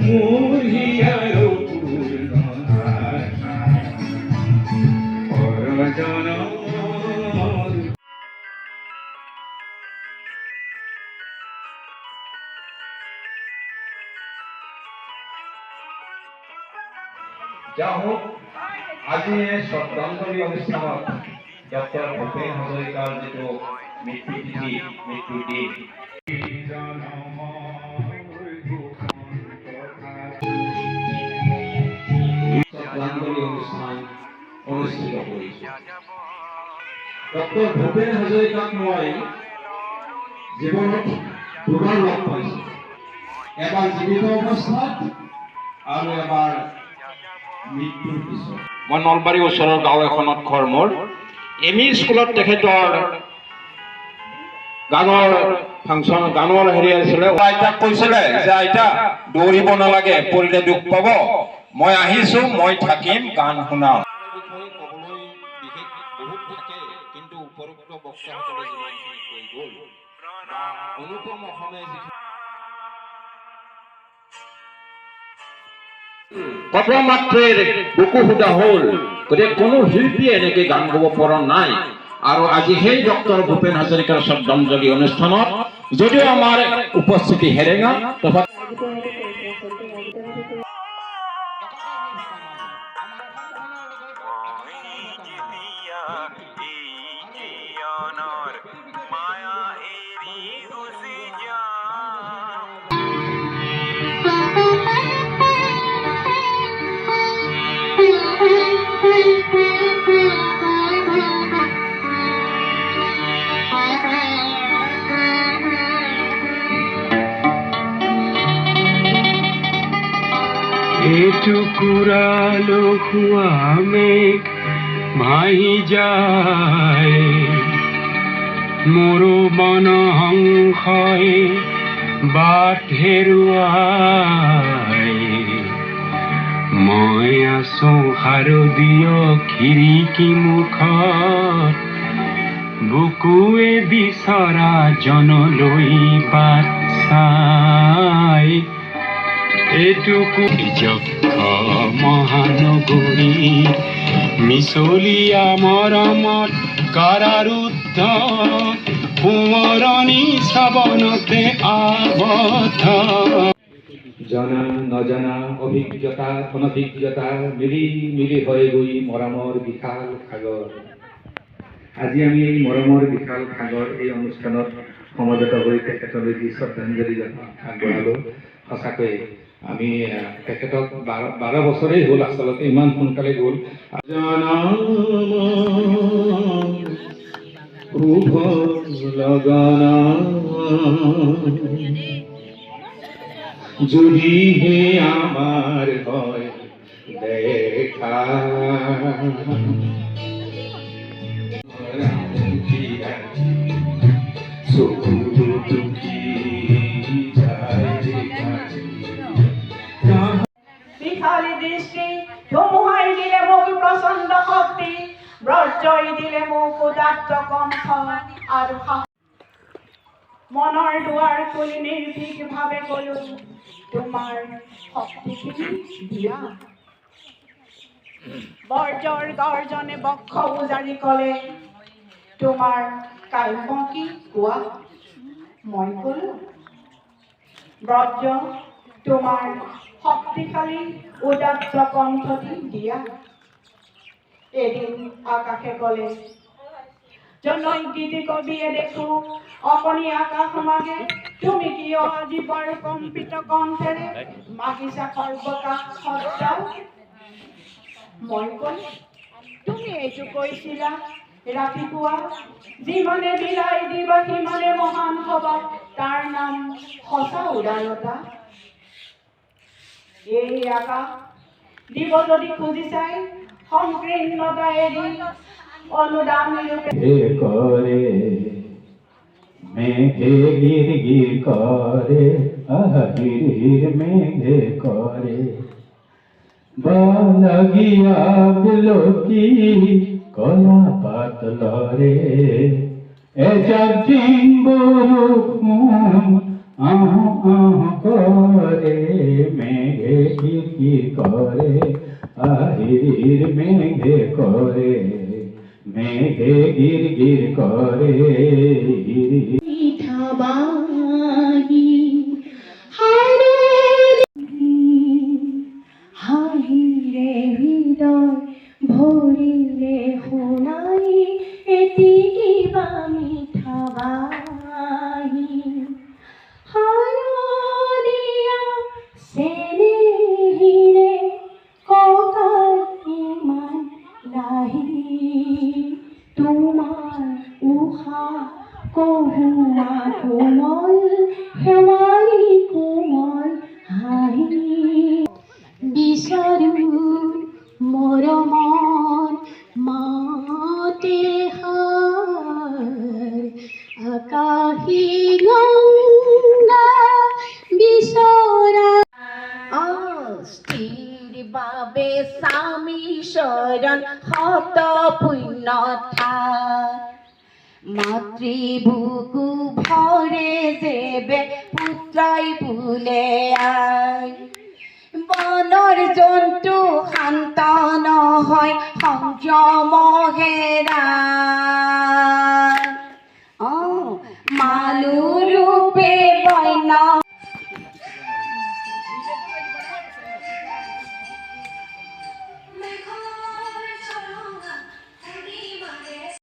মোৰ হিয়াৰ পৰজনৰ যাহোক আজি শ্ৰদ্ধাঞ্জলি অনুষ্ঠানত ডক্টৰ ভূপেন হাজৰিকাৰ যিটো মৃত্যু তিথি মৃত্যু দিন শ্ৰদ্ধাঞ্জলি অনুষ্ঠান অনুষ্ঠিত কৰিছে। ডক্টৰ ভূপেন হাজৰিকাক মই জীৱনত দুবাৰ লগ পাইছোঁ, এবাৰ জীৱিত অৱস্থাত আৰু এবাৰ মৃত্যুৰ পিছত। মই নলবাৰীৰ ওচৰৰ গাঁও এখনত ঘৰ মোৰ। এমই স্কুলত তেখেতৰ গানৰ ফাংচন গানৰ হেৰি আছিলে। আইতাক কৈছিলে যে আইতা দৌৰিব নালাগে, পৰিলে দুখ পাব, মই আহিছোঁ, মই থাকিম, গান শুনাম। ক'বলৈ বিশেষ বহুত থাকে, কিন্তু উপৰোক্ত বক্তাসকলে যিমানখিনি কৈ গ'ল অনুপম অসমে কথামাত্ৰেৰ বুকু ফুটা হ'ল। গতিকে কোনো শিল্পীয়ে এনেকে গান গাব পৰা নাই। আৰু আজি সেই ডক্টৰ ভূপেন হাজৰিকাৰ শ্ৰদ্ধাঞ্জলি অনুষ্ঠানত যদিও আমাৰ উপস্থিতি হেৰেঙা, তথাপি টুকুৰা লখুৱা মেঘ ভাহি যায়, মোৰো বনহংসই বাট হেৰুৱাই, মই আছো শাৰদীয় খিৰিকী মুখত, বুকুৱে বিচৰা জনলৈ বাট চাই। এটুকু যক্ষ মহানগৰী মিছলীয়া মৰমত কাৰাৰুদ্ধ, সোঁৱৰণি শ্ৰৱণতে আবদ্ধ। জনা নজনা অভিজ্ঞতা অনভিজ্ঞতা মিলি মিলি হৈ গৈ মৰমৰ বিশাল সাগৰ। আজি আমি এই মৰমৰ বিশাল সাগৰ এই অনুষ্ঠানত সমবেত হৈ তেখেতলৈ যি শ্ৰদ্ধাঞ্জলি আগবঢ়ালোঁ, সঁচাকৈ আমি তেখেতক 12 বছৰেই হ'ল, আচলতে ইমান সোনকালে গ'ল। শুভ লগনা যদিহে আমাৰ হয় দেখা, বিশালী দৃষ্টি ধুমুহাই দিলে মোক প্ৰচণ্ড শক্তি, ব্ৰজই দিলে মোক উদাত্ত কণ্ঠ আৰু মনৰ দুৱাৰ খুলি নিৰ্ভীকভাৱে ক'লো, তোমাৰ শক্তিখিনি দিয়া। বৰ্জৰ গৰ্জনে বক্ষ উজাৰি ক'লে, তোমাৰ কাম্য কি কোৱা? মই ক'লো, ব্ৰজ তোমাৰ শক্তিশালী উদাত্ত কণ্ঠটি দিয়া। এদিন আকাশে ক'লে, জনৈক গীতি কবিয়ে দেখো অকণি আকাশ মাগে, তুমি কিয় আজি বৰ কম্পিত কণ্ঠেৰে মাগিছা সৰ্বকাশ সত্তা? মই ক'লো, তুমি এইটো কৈছিলা ৰাতিপুৱা, যিমানে বিলাই দিবা সিমানে মহান হবা, তাৰ নাম সঁচা উদাৰতা। এই আকাশ দিব যদি খুজিছাই সংকীৰ্ণতা এৰি অনুদান করে মেঘে গির গির করে, গির গির মেঘে করে, বালাগিয়া বিলকি কলা পাতলরে, এ যার জিম্বরু আহ আহ করে মেঘে কিরকির করে আহির মেঘে করে মেঘে গির গির করে মিঠাবাহি হাহিৰে হৃদয় ভৰিলে শুনাই এটি কিবা মিঠাবাহি হাৰদিয়া চেনেহিৰে ককাই ইমান লাহি তোমাৰ উষা কহুমা কোমল শেৱালি কোমল হাঁহি বিচাৰো মৰমৰ মাতে হাৰ আকাশী গংগা বিচৰা অস্থিৰ বাবে স্বামী শৰণ শত পুণ্য ঠাই মাতৃবুকু ভৰে যেবে পুত্ৰাই বোলে আই বনৰ জন্তু শান্ত নহয় সংযম হেৰাই মানুহ ৰূপে বন্য